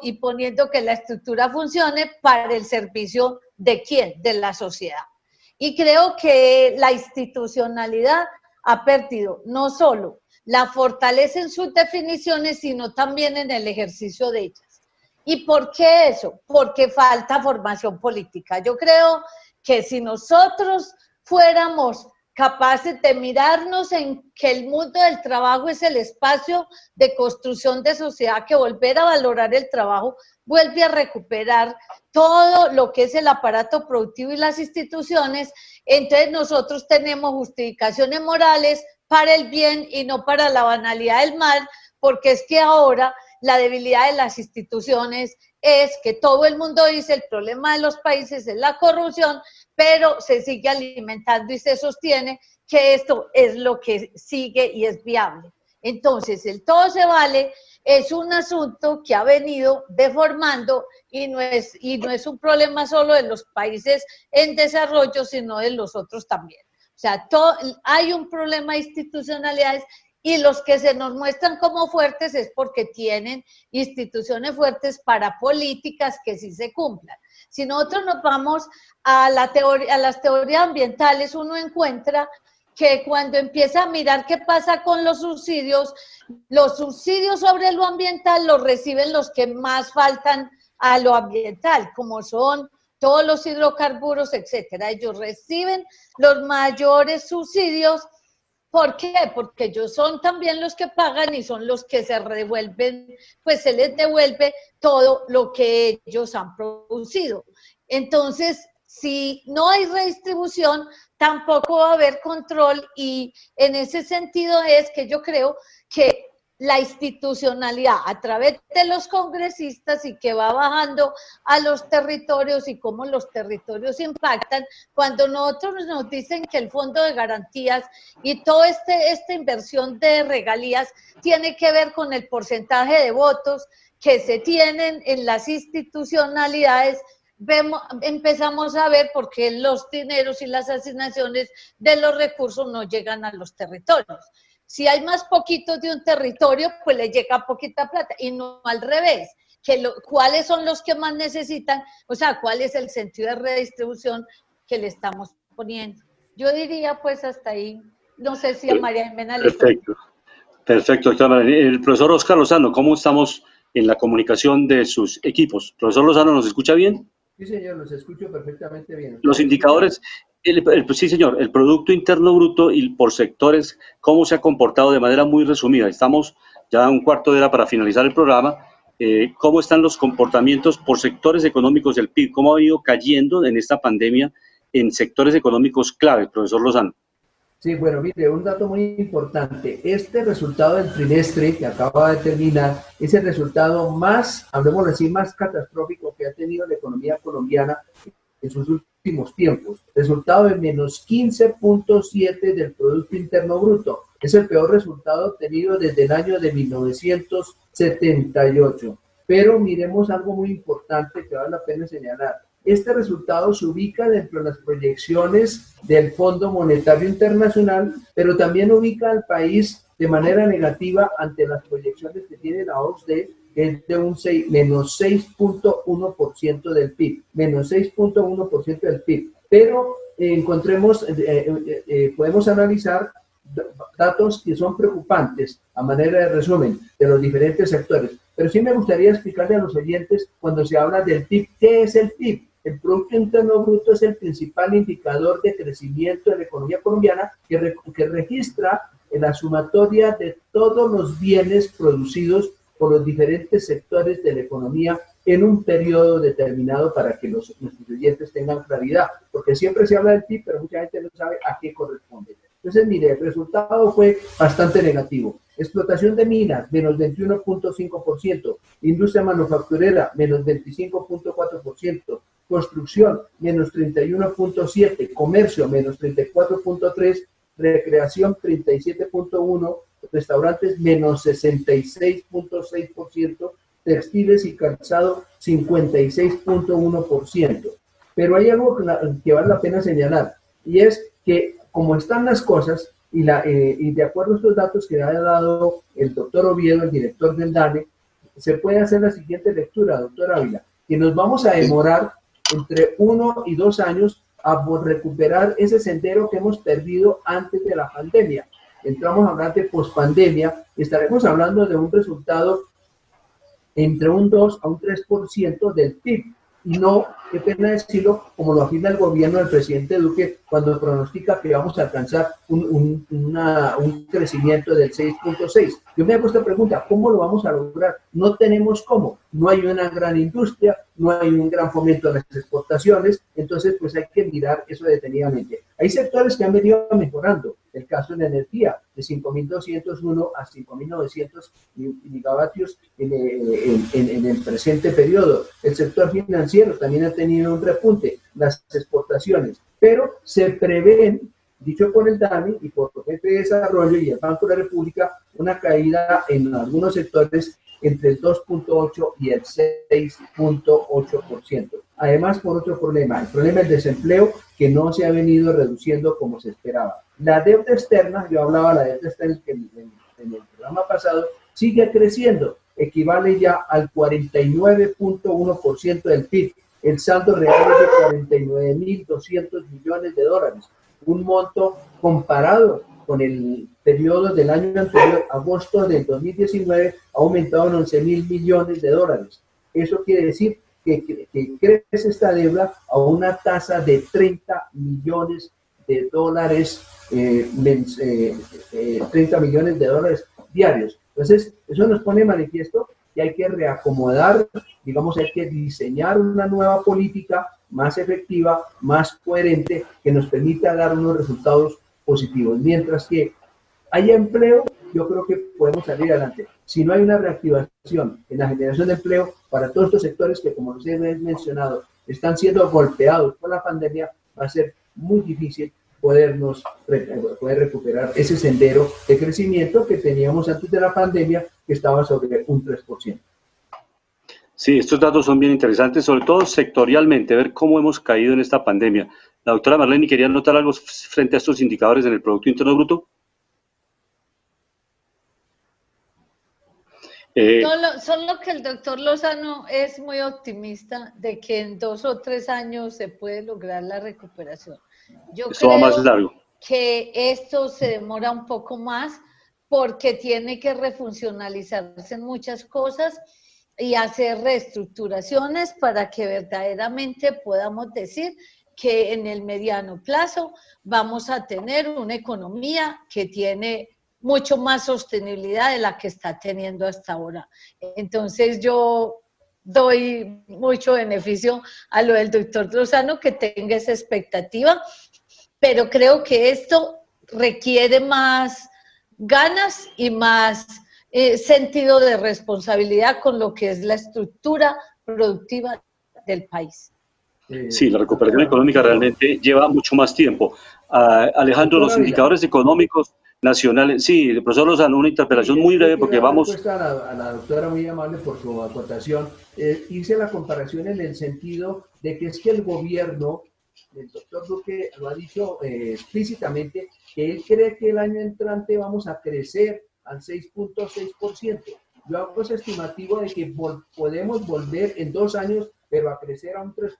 que la estructura funcione para el servicio ¿de quién? De la sociedad. Y creo que la institucionalidad ha perdido no solo la fortaleza en sus definiciones, sino también en el ejercicio de ellas. ¿Y por qué eso? Porque falta formación política. Yo creo que si nosotros fuéramos capaces de mirarnos en que el mundo del trabajo es el espacio de construcción de sociedad, que volver a valorar el trabajo vuelve a recuperar todo lo que es el aparato productivo y las instituciones, entonces nosotros tenemos justificaciones morales para el bien y no para la banalidad del mal, porque es que ahora la debilidad de las instituciones es que todo el mundo dice el problema de los países es la corrupción, pero se sigue alimentando y se sostiene que esto es lo que sigue y es viable. Entonces, el todo se vale es un asunto que ha venido deformando y no es un problema solo de los países en desarrollo, sino de los otros también. O sea, hay un problema de institucionalidades y los que se nos muestran como fuertes es porque tienen instituciones fuertes para políticas que sí se cumplan. Si nosotros nos vamos a las teorías ambientales, uno encuentra que cuando empieza a mirar qué pasa con los subsidios sobre lo ambiental los reciben los que más faltan a lo ambiental, como son todos los hidrocarburos, etcétera. Ellos reciben los mayores subsidios. ¿Por qué? Porque ellos son también los que pagan y son los que se devuelven, pues se les devuelve todo lo que ellos han producido. Entonces, si no hay redistribución, tampoco va a haber control, y en ese sentido es que yo creo que la institucionalidad a través de los congresistas y que va bajando a los territorios y cómo los territorios impactan, cuando nosotros nos dicen que el fondo de garantías y toda esta inversión de regalías tiene que ver con el porcentaje de votos que se tienen en las institucionalidades, empezamos a ver por qué los dineros y las asignaciones de los recursos no llegan a los territorios. Si hay más poquitos de un territorio, pues le llega poquita plata, y no al revés, cuáles son los que más necesitan, o sea, cuál es el sentido de redistribución que le estamos poniendo. Yo diría pues hasta ahí, no sé si a María Jimena le... Perfecto, doctora. El profesor Oscar Lozano, ¿cómo estamos en la comunicación de sus equipos? Profesor Lozano, ¿nos escucha bien? Sí, señor, los escucho perfectamente bien. Los indicadores... sí, señor, el Producto Interno Bruto y por sectores, ¿cómo se ha comportado de manera muy resumida? Estamos ya a un cuarto de hora para finalizar el programa. ¿Cómo están los comportamientos por sectores económicos del PIB? ¿Cómo ha ido cayendo en esta pandemia en sectores económicos clave, profesor Lozano? Sí, bueno, mire, un dato muy importante. Este resultado del trimestre que acaba de terminar es el resultado más, hablemos así, más catastrófico que ha tenido la economía colombiana en sus últimos tiempos, resultado de menos 15.7 del Producto Interno Bruto. Es el peor resultado obtenido desde el año de 1978. Pero miremos algo muy importante que vale la pena señalar. Este resultado se ubica dentro de las proyecciones del Fondo Monetario Internacional, pero también ubica al país de manera negativa ante las proyecciones que tiene la OCDE, que es de un menos 6.1% del PIB, menos 6.1% del PIB. Pero podemos analizar datos que son preocupantes a manera de resumen de los diferentes sectores. Pero sí me gustaría explicarle a los oyentes cuando se habla del PIB, ¿qué es el PIB? El Producto Interno Bruto es el principal indicador de crecimiento de la economía colombiana que registra la sumatoria de todos los bienes producidos por los diferentes sectores de la economía en un periodo determinado para que nuestros oyentes tengan claridad, porque siempre se habla del PIB, pero mucha gente no sabe a qué corresponde. Entonces, mire, el resultado fue bastante negativo. Explotación de minas, menos 21.5%. Industria manufacturera, menos 25.4%. Construcción, menos 31.7%. Comercio, menos 34.3%. Recreación, 37.1%. Restaurantes, menos 66.6%. Textiles y calzado, 56.1%. Pero hay algo que vale la pena señalar, y es que como están las cosas, y de acuerdo a estos datos que ha dado el doctor Oviedo, el director del DANE, se puede hacer la siguiente lectura, doctor Ávila, que nos vamos a demorar entre 1 y 2 años a recuperar ese sendero que hemos perdido antes de la pandemia. Entramos a hablar de pospandemia, y estaremos hablando de un resultado entre un 2 a un 3% del PIB. Y no, qué pena decirlo, como lo afirma el gobierno del presidente Duque cuando pronostica que vamos a alcanzar un crecimiento del 6.6. Yo me hago esta pregunta, ¿cómo lo vamos a lograr? No tenemos cómo, no hay una gran industria, no hay un gran fomento de las exportaciones, entonces pues hay que mirar eso detenidamente. Hay sectores que han venido mejorando, el caso de la energía, de 5.201 a 5.900 gigavatios en el presente periodo. El sector financiero también ha tenido un repunte, las exportaciones, pero se prevén, dicho por el DANE y por el Jefe de Desarrollo y el Banco de la República, una caída en algunos sectores entre el 2.8 y el 6.8%. Además, por otro problema, el problema del desempleo que no se ha venido reduciendo como se esperaba. La deuda externa, yo hablaba de la deuda externa en el programa pasado, sigue creciendo, equivale ya al 49.1% del PIB. El saldo real es de 49.200 millones de dólares, un monto comparado con el periodo del año anterior, agosto del 2019, ha aumentado en 11.000 millones de dólares. Eso quiere decir que crece esta deuda a una tasa de 30 millones de dólares, 30 millones de dólares diarios. Entonces, eso nos pone manifiesto que hay que reacomodar, digamos, hay que diseñar una nueva política más efectiva, más coherente, que nos permita dar unos resultados positivos. Mientras que haya empleo, yo creo que podemos salir adelante. Si no hay una reactivación en la generación de empleo para todos estos sectores que, como les he mencionado, están siendo golpeados por la pandemia, va a ser muy difícil poder recuperar ese sendero de crecimiento que teníamos antes de la pandemia, que estaba sobre un 3%. Sí, estos datos son bien interesantes, sobre todo sectorialmente, ver cómo hemos caído en esta pandemia. La doctora Marlene, ¿quería notar algo frente a estos indicadores en el Producto Interno Bruto? Solo que el doctor Lozano es muy optimista de que en 2 o 3 años se puede lograr la recuperación. Yo Esto va más largo. Que esto se demora un poco más porque tiene que refuncionalizarse en muchas cosas y hacer reestructuraciones para que verdaderamente podamos decir que en el mediano plazo vamos a tener una economía que tiene mucho más sostenibilidad de la que está teniendo hasta ahora. Entonces yo doy mucho beneficio a lo del doctor Lozano, que tenga esa expectativa, pero creo que esto requiere más ganas y más sentido de responsabilidad con lo que es la estructura productiva del país. Sí, la recuperación económica realmente lleva mucho más tiempo. Alejandro, los indicadores económicos nacionales, sí, el profesor Lozano, una interpelación muy breve porque vamos... A la doctora, muy amable por su aportación. Hice la comparación en el sentido de que es que el gobierno, el doctor Duque lo ha dicho explícitamente, que él cree que el año entrante vamos a crecer al 6.6%. Yo hago ese estimativo de que podemos volver en 2 años, pero a crecer a un 3%.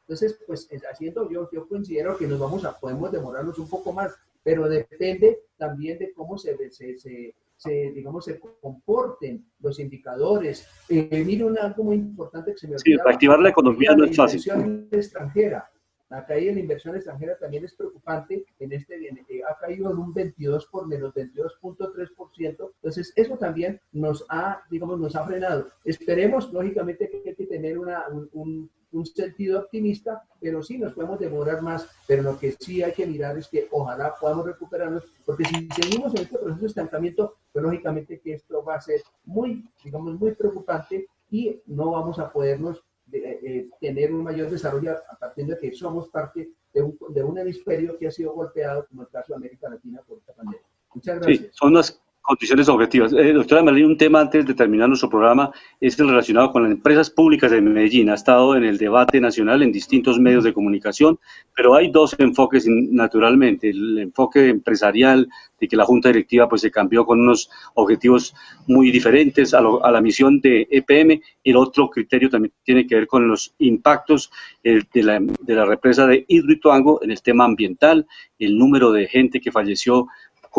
Entonces, pues haciendo yo considero que podemos demorarnos un poco más, pero depende también de cómo se comporten los indicadores. Mire algo muy importante que se me olvidaba. Sí, reactivar la economía no es fácil. La inversión extranjera. La caída de la inversión extranjera también es preocupante. Ha caído en un 22 por menos 22.3%. Entonces, eso también nos ha frenado. Esperemos, lógicamente, que hay que tener un sentido optimista, pero sí nos podemos demorar más. Pero lo que sí hay que mirar es que ojalá podamos recuperarnos, porque si seguimos en este proceso de estancamiento, pues lógicamente que esto va a ser muy preocupante y no vamos a podernos tener un mayor desarrollo a partir de que somos parte de un hemisferio que ha sido golpeado, como el caso de América Latina, por esta pandemia. Muchas gracias. Sí, son las condiciones objetivas. Doctora Marlene, un tema antes de terminar nuestro programa es el relacionado con las empresas públicas de Medellín. Ha estado en el debate nacional en distintos medios de comunicación, pero hay 2 enfoques naturalmente. El enfoque empresarial, de que la Junta Directiva pues se cambió con unos objetivos muy diferentes a la misión de EPM. El otro criterio también tiene que ver con los impactos de la represa de Hidroituango en el tema ambiental, el número de gente que falleció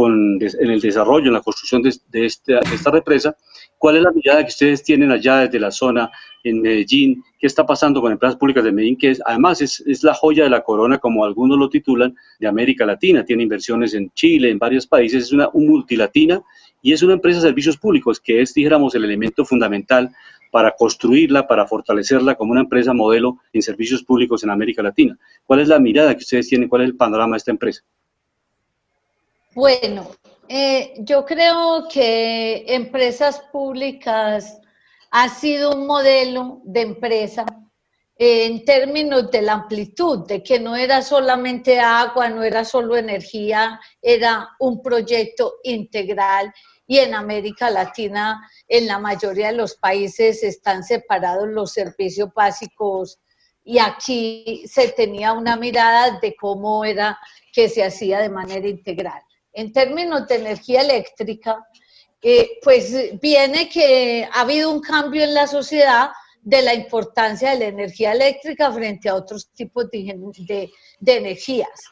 en el desarrollo, en la construcción de esta represa. ¿Cuál es la mirada que ustedes tienen allá desde la zona en Medellín? ¿Qué está pasando con empresas públicas de Medellín? Que además es la joya de la corona, como algunos lo titulan, de América Latina. Tiene inversiones en Chile, en varios países, es una multilatina y es una empresa de servicios públicos que es, dijéramos, el elemento fundamental para construirla, para fortalecerla como una empresa modelo en servicios públicos en América Latina. ¿Cuál es la mirada que ustedes tienen? ¿Cuál es el panorama de esta empresa? Bueno, yo creo que empresas públicas ha sido un modelo de empresa en términos de la amplitud, de que no era solamente agua, no era solo energía, era un proyecto integral. Y en América Latina, en la mayoría de los países están separados los servicios básicos y aquí se tenía una mirada de cómo era que se hacía de manera integral. En términos de energía eléctrica, pues viene que ha habido un cambio en la sociedad de la importancia de la energía eléctrica frente a otros tipos de energías.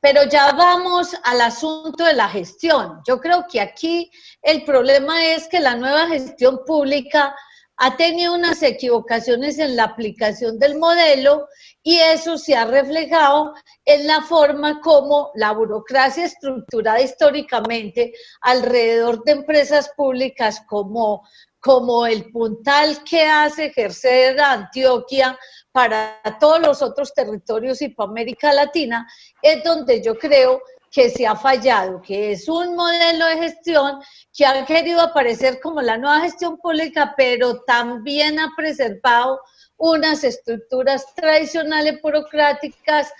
Pero ya vamos al asunto de la gestión. Yo creo que aquí el problema es que la nueva gestión pública ha tenido unas equivocaciones en la aplicación del modelo y eso se ha reflejado en la forma como la burocracia estructurada históricamente alrededor de empresas públicas como el puntal que hace ejercer Antioquia para todos los otros territorios y para América Latina, es donde yo creo que se ha fallado, que es un modelo de gestión que ha querido aparecer como la nueva gestión pública, pero también ha preservado unas estructuras tradicionales burocráticas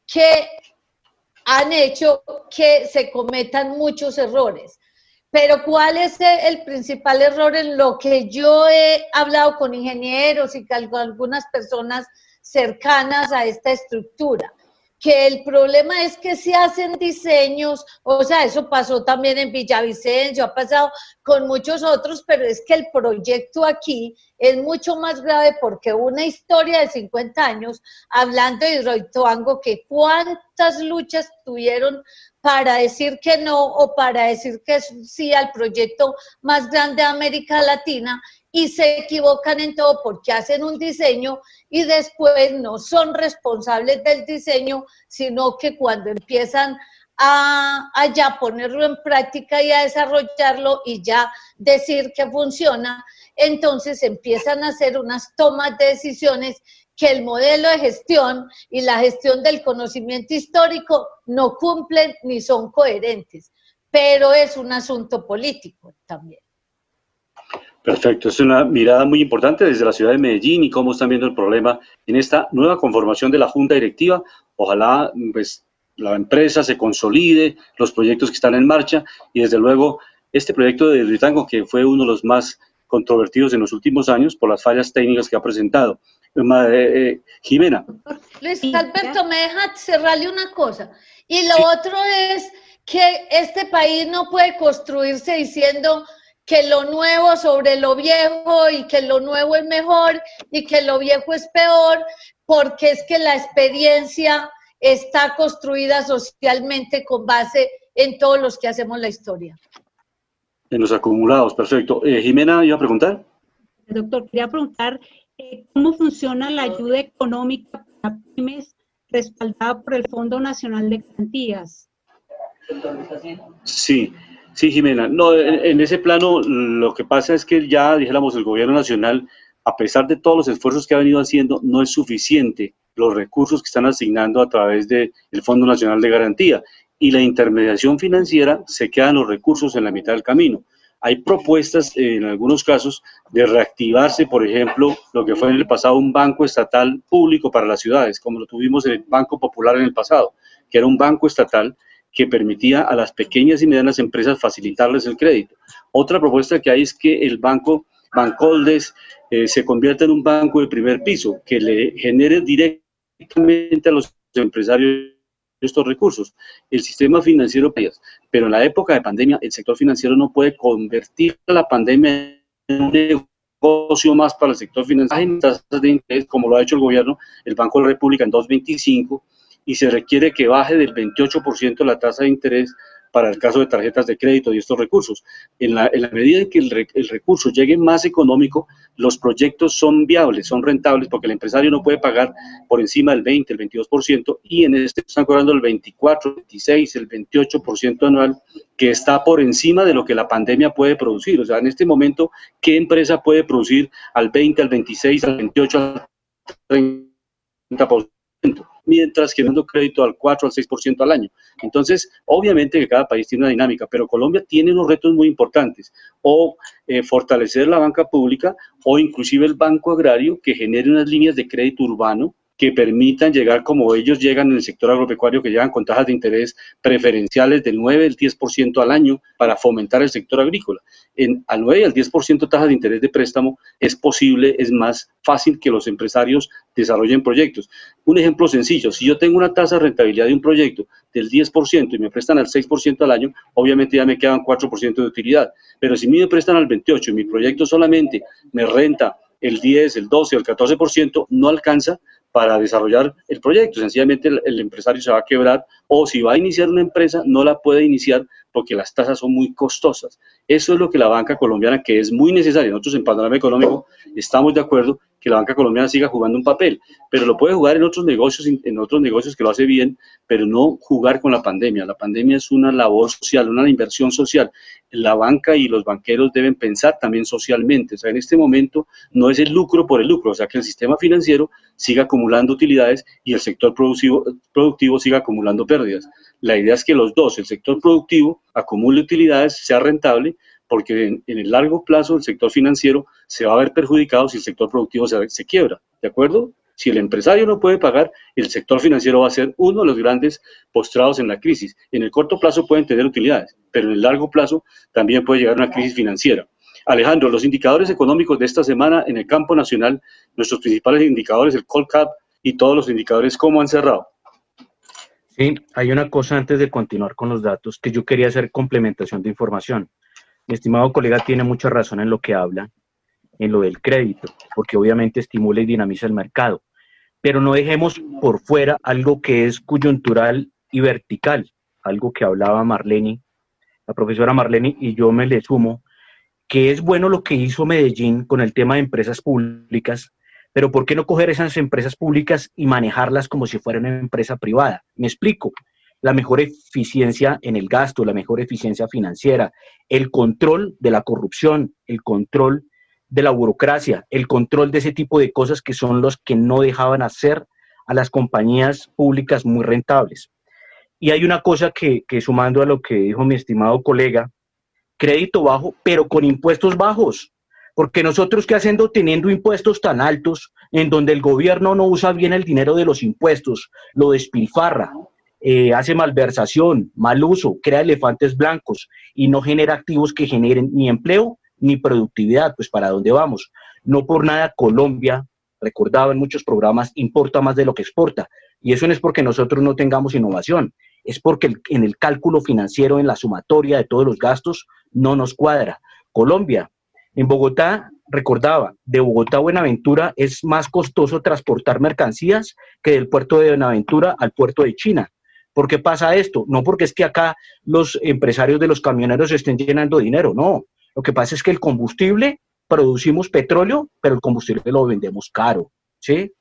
que han hecho que se cometan muchos errores. Pero ¿cuál es el principal error en lo que yo he hablado con ingenieros y con algunas personas cercanas a esta estructura? Que el problema es que se hacen diseños, o sea, eso pasó también en Villavicencio, ha pasado con muchos otros, pero es que el proyecto aquí es mucho más grave porque una historia de 50 años, hablando de Hidroituango, que cuántas luchas tuvieron para decir que no o para decir que sí al proyecto más grande de América Latina, y se equivocan en todo porque hacen un diseño y después no son responsables del diseño, sino que cuando empiezan a ya ponerlo en práctica y a desarrollarlo y ya decir que funciona, entonces empiezan a hacer unas tomas de decisiones que el modelo de gestión y la gestión del conocimiento histórico no cumplen ni son coherentes, pero es un asunto político también. Perfecto, es una mirada muy importante desde la ciudad de Medellín y cómo están viendo el problema en esta nueva conformación de la junta directiva. Ojalá pues la empresa se consolide, los proyectos que están en marcha y desde luego este proyecto de Hidroituango, que fue uno de los más controvertidos en los últimos años por las fallas técnicas que ha presentado. Jimena. Luis Alberto, me deja cerrarle una cosa. Y lo otro es que este país no puede construirse diciendo que lo nuevo sobre lo viejo y que lo nuevo es mejor y que lo viejo es peor, porque es que la experiencia está construida socialmente con base en todos los que hacemos la historia. En los acumulados, perfecto. Jimena, ¿iba a preguntar? Doctor, quería preguntar cómo funciona la ayuda económica para pymes respaldada por el Fondo Nacional de Garantías. Sí, Jimena. No, en ese plano lo que pasa es que ya, dijéramos, el gobierno nacional, a pesar de todos los esfuerzos que ha venido haciendo, no es suficiente los recursos que están asignando a través del Fondo Nacional de Garantía. Y la intermediación financiera se quedan los recursos en la mitad del camino. Hay propuestas, en algunos casos, de reactivarse, por ejemplo, lo que fue en el pasado un banco estatal público para las ciudades, como lo tuvimos en el Banco Popular en el pasado, que era un banco estatal que permitía a las pequeñas y medianas empresas facilitarles el crédito. Otra propuesta que hay es que el banco Bancoldes se convierta en un banco de primer piso, que le genere directamente a los empresarios estos recursos. El sistema financiero, pero en la época de pandemia, el sector financiero no puede convertir la pandemia en un negocio más para el sector financiero. En tasas de interés, como lo ha hecho el gobierno, el Banco de la República en 2.25, y se requiere que baje del 28% la tasa de interés para el caso de tarjetas de crédito y estos recursos. En la medida en que el recurso llegue más económico, los proyectos son viables, son rentables, porque el empresario no puede pagar por encima del 20, el 22%, y en este están cobrando el 24, el 26, el 28% anual, que está por encima de lo que la pandemia puede producir. O sea, en este momento, ¿qué empresa puede producir al 20, al 26, al 28, al 30%? Mientras que dando crédito al 4 al 6% al año. Entonces, obviamente que cada país tiene una dinámica, pero Colombia tiene unos retos muy importantes, o fortalecer la banca pública, o inclusive el banco agrario, que genere unas líneas de crédito urbano que permitan llegar como ellos llegan en el sector agropecuario, que llegan con tasas de interés preferenciales del 9 al 10% al año para fomentar el sector agrícola. Al 9 y al 10% tasas de interés de préstamo es posible, es más fácil que los empresarios desarrollen proyectos. Un ejemplo sencillo, si yo tengo una tasa de rentabilidad de un proyecto del 10% y me prestan al 6% al año, obviamente ya me quedan 4% de utilidad, pero si me prestan al 28% y mi proyecto solamente me renta el 10, el 12 o el 14%, no alcanza para desarrollar el proyecto. Sencillamente el empresario se va a quebrar, o si va a iniciar una empresa, no la puede iniciar porque las tasas son muy costosas. Eso es lo que la banca colombiana, que es muy necesaria, nosotros en Panorama Económico estamos de acuerdo que la banca colombiana siga jugando un papel, pero lo puede jugar en otros negocios que lo hace bien, pero no jugar con la pandemia. La pandemia es una labor social, una inversión social. La banca y los banqueros deben pensar también socialmente. O sea, en este momento no es el lucro por el lucro, o sea, que el sistema financiero siga acumulando utilidades y el sector productivo siga acumulando pérdidas. La idea es que los dos, el sector productivo acumule utilidades, sea rentable, porque en el largo plazo el sector financiero se va a ver perjudicado si el sector productivo se quiebra, ¿de acuerdo? Si el empresario no puede pagar, el sector financiero va a ser uno de los grandes postrados en la crisis. En el corto plazo pueden tener utilidades, pero en el largo plazo también puede llegar una crisis financiera. Alejandro, los indicadores económicos de esta semana en el campo nacional, nuestros principales indicadores, el Colcap y todos los indicadores, ¿cómo han cerrado? Sí, hay una cosa antes de continuar con los datos que yo quería hacer complementación de información. Mi estimado colega tiene mucha razón en lo que habla, en lo del crédito, porque obviamente estimula y dinamiza el mercado. Pero no dejemos por fuera algo que es coyuntural y vertical, algo que hablaba Marlene, la profesora Marlene, y yo me le sumo, que es bueno lo que hizo Medellín con el tema de empresas públicas, pero ¿por qué no coger esas empresas públicas y manejarlas como si fuera una empresa privada? Me explico. La mejor eficiencia en el gasto, la mejor eficiencia financiera, el control de la corrupción, el control de la burocracia, el control de ese tipo de cosas que son los que no dejaban hacer a las compañías públicas muy rentables. Y hay una cosa que sumando a lo que dijo mi estimado colega, crédito bajo, pero con impuestos bajos, Porque nosotros, ¿qué haciendo teniendo impuestos tan altos, en donde el gobierno no usa bien el dinero de los impuestos, lo despilfarra, hace malversación, mal uso, crea elefantes blancos y no genera activos que generen ni empleo ni productividad? Pues ¿para dónde vamos? No por nada Colombia, recordaba en muchos programas, importa más de lo que exporta. Y eso no es porque nosotros no tengamos innovación, es porque en el cálculo financiero, en la sumatoria de todos los gastos, no nos cuadra. Colombia, en Bogotá, recordaba, de Bogotá a Buenaventura es más costoso transportar mercancías que del puerto de Buenaventura al puerto de China. ¿Por qué pasa esto? No porque es que acá los empresarios de los camioneros estén llenando dinero, no. Lo que pasa es que el combustible, producimos petróleo, pero el combustible lo vendemos caro, ¿sí?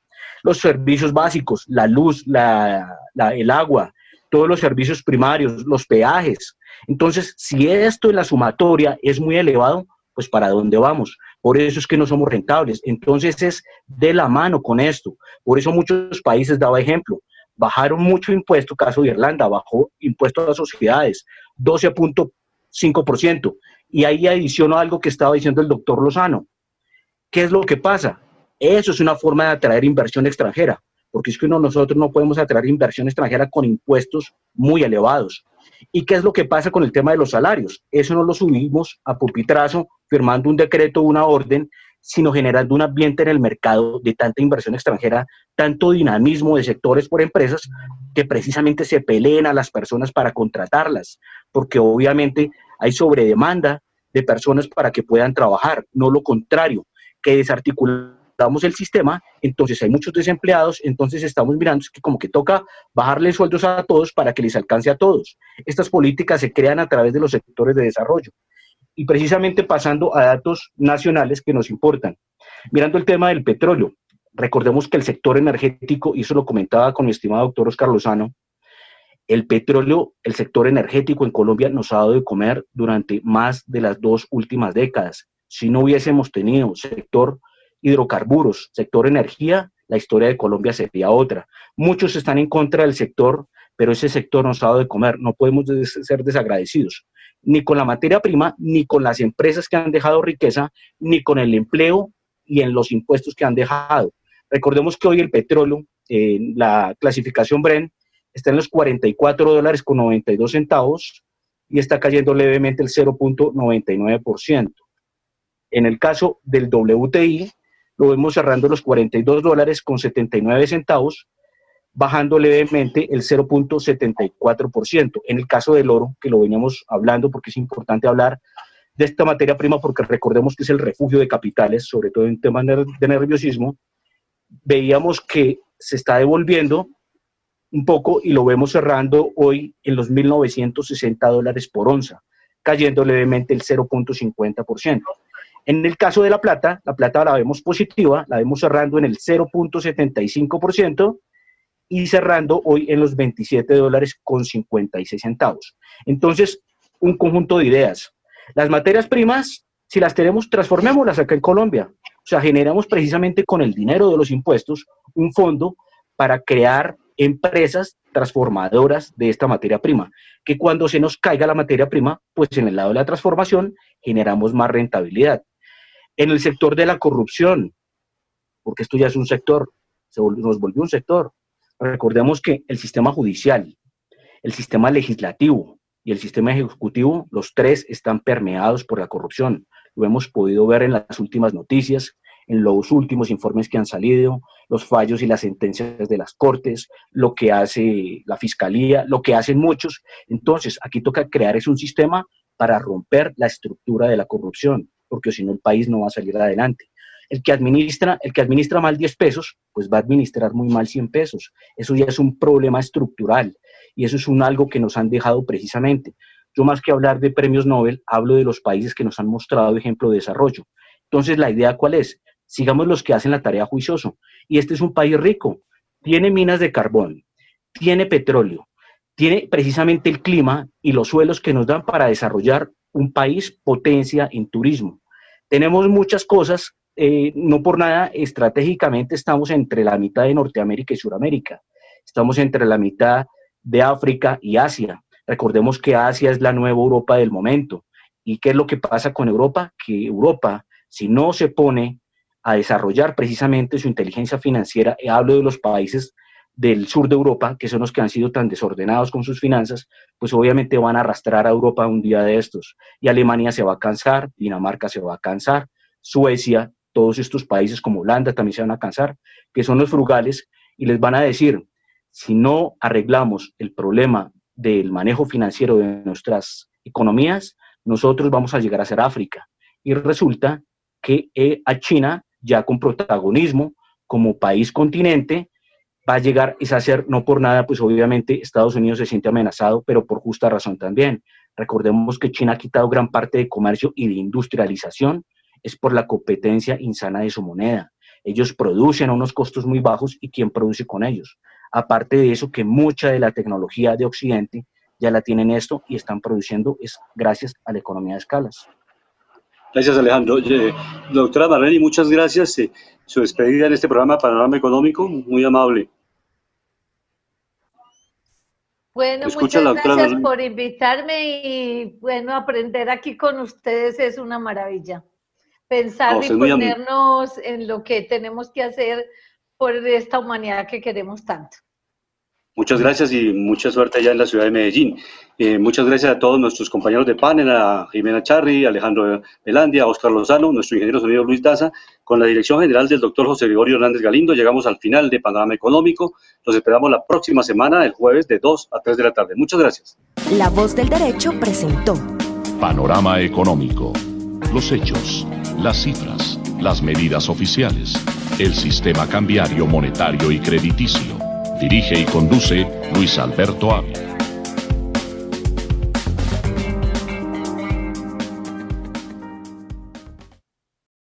Los servicios básicos, la luz, el agua, todos los servicios primarios, los peajes. Entonces, si esto en la sumatoria es muy elevado, pues ¿para dónde vamos? Por eso es que no somos rentables. Entonces es de la mano con esto. Por eso muchos países, daba ejemplo, bajaron mucho impuesto, caso de Irlanda, bajó impuesto a las sociedades, 12.5%. Y ahí adiciono algo que estaba diciendo el doctor Lozano. ¿Qué es lo que pasa? Eso es una forma de atraer inversión extranjera, porque es que nosotros no podemos atraer inversión extranjera con impuestos muy elevados. ¿Y qué es lo que pasa con el tema de los salarios? Eso no lo subimos a pupitrazo, firmando un decreto o una orden, sino generando un ambiente en el mercado de tanta inversión extranjera, tanto dinamismo de sectores por empresas, que precisamente se peleen a las personas para contratarlas, porque obviamente hay sobredemanda de personas para que puedan trabajar, no lo contrario, que desarticulamos el sistema, entonces hay muchos desempleados, entonces estamos mirando es que como que toca bajarle sueldos a todos para que les alcance a todos. Estas políticas se crean a través de los sectores de desarrollo. Y precisamente pasando a datos nacionales que nos importan. Mirando el tema del petróleo, recordemos que el sector energético, y eso lo comentaba con mi estimado doctor Oscar Lozano, el petróleo, el sector energético en Colombia nos ha dado de comer durante más de las 2 últimas décadas. Si no hubiésemos tenido sector hidrocarburos, sector energía, la historia de Colombia sería otra. Muchos están en contra del sector, pero ese sector nos ha dado de comer. No podemos ser desagradecidos, ni con la materia prima, ni con las empresas que han dejado riqueza, ni con el empleo y en los impuestos que han dejado. Recordemos que hoy el petróleo, la clasificación Brent, está en los $44.92 y está cayendo levemente el 0.99%. En el caso del WTI, lo vemos cerrando los $42.79, bajando levemente el 0.74%. En el caso del oro, que lo veníamos hablando, porque es importante hablar de esta materia prima, porque recordemos que es el refugio de capitales, sobre todo en temas de nerviosismo, veíamos que se está devolviendo un poco y lo vemos cerrando hoy en los $1.960 por onza, cayendo levemente el 0.50%. En el caso de la plata la vemos positiva, la vemos cerrando en el 0.75%, y cerrando hoy en los $27.56. Entonces, un conjunto de ideas. Las materias primas, si las tenemos, transformémoslas acá en Colombia. O sea, generamos precisamente con el dinero de los impuestos un fondo para crear empresas transformadoras de esta materia prima, que cuando se nos caiga la materia prima, pues en el lado de la transformación generamos más rentabilidad. En el sector de la corrupción, porque esto ya es un sector, nos volvió un sector. Recordemos que el sistema judicial, el sistema legislativo y el sistema ejecutivo, los tres están permeados por la corrupción. Lo hemos podido ver en las últimas noticias, en los últimos informes que han salido, los fallos y las sentencias de las cortes, lo que hace la fiscalía, lo que hacen muchos. Entonces, aquí toca crear un sistema para romper la estructura de la corrupción, porque si no el país no va a salir adelante. El que administra mal 10 pesos, pues va a administrar muy mal 100 pesos. Eso ya es un problema estructural y eso es algo que nos han dejado precisamente. Yo más que hablar de premios Nobel, hablo de los países que nos han mostrado ejemplo de desarrollo. Entonces, ¿la idea cuál es? Sigamos los que hacen la tarea juicioso. Y este es un país rico, tiene minas de carbón, tiene petróleo, tiene precisamente el clima y los suelos que nos dan para desarrollar un país potencia en turismo. Tenemos muchas cosas. No por nada, estratégicamente estamos entre la mitad de Norteamérica y Suramérica, estamos entre la mitad de África y Asia. Recordemos que Asia es la nueva Europa del momento. ¿Y qué es lo que pasa con Europa? Que Europa si no se pone a desarrollar precisamente su inteligencia financiera, y hablo de los países del sur de Europa, que son los que han sido tan desordenados con sus finanzas, pues obviamente van a arrastrar a Europa un día de estos. Y Alemania se va a cansar, Dinamarca se va a cansar, Suecia, todos estos países como Holanda también se van a cansar, que son los frugales, y les van a decir, si no arreglamos el problema del manejo financiero de nuestras economías, nosotros vamos a llegar a ser África. Y resulta que a China, ya con protagonismo como país continente, va a llegar a ser, no por nada, pues obviamente Estados Unidos se siente amenazado, pero por justa razón también. Recordemos que China ha quitado gran parte de comercio y de industrialización, es por la competencia insana de su moneda. Ellos producen a unos costos muy bajos, ¿y quién produce con ellos? Aparte de eso, que mucha de la tecnología de Occidente ya la tienen esto y están produciendo es gracias a la economía de escalas. Gracias, Alejandro. Doctora Marleni, muchas gracias. Su despedida en este programa Panorama Económico, muy amable. Bueno, muchas gracias por invitarme y bueno, aprender aquí con ustedes es una maravilla. Pensar y ponernos en lo que tenemos que hacer por esta humanidad que queremos tanto. Muchas gracias y mucha suerte allá en la ciudad de Medellín. Muchas gracias a todos nuestros compañeros de panel, a Jimena Charri, Alejandro Velandia, a Oscar Lozano, nuestro ingeniero sonido Luis Daza, con la dirección general del doctor José Gregorio Hernández Galindo. Llegamos al final de Panorama Económico. Los esperamos la próxima semana, el jueves de 2 a 3 de la tarde. Muchas gracias. La Voz del Derecho presentó Panorama Económico. Los hechos, las cifras, las medidas oficiales, el sistema cambiario, monetario y crediticio. Dirige y conduce Luis Alberto Ávila.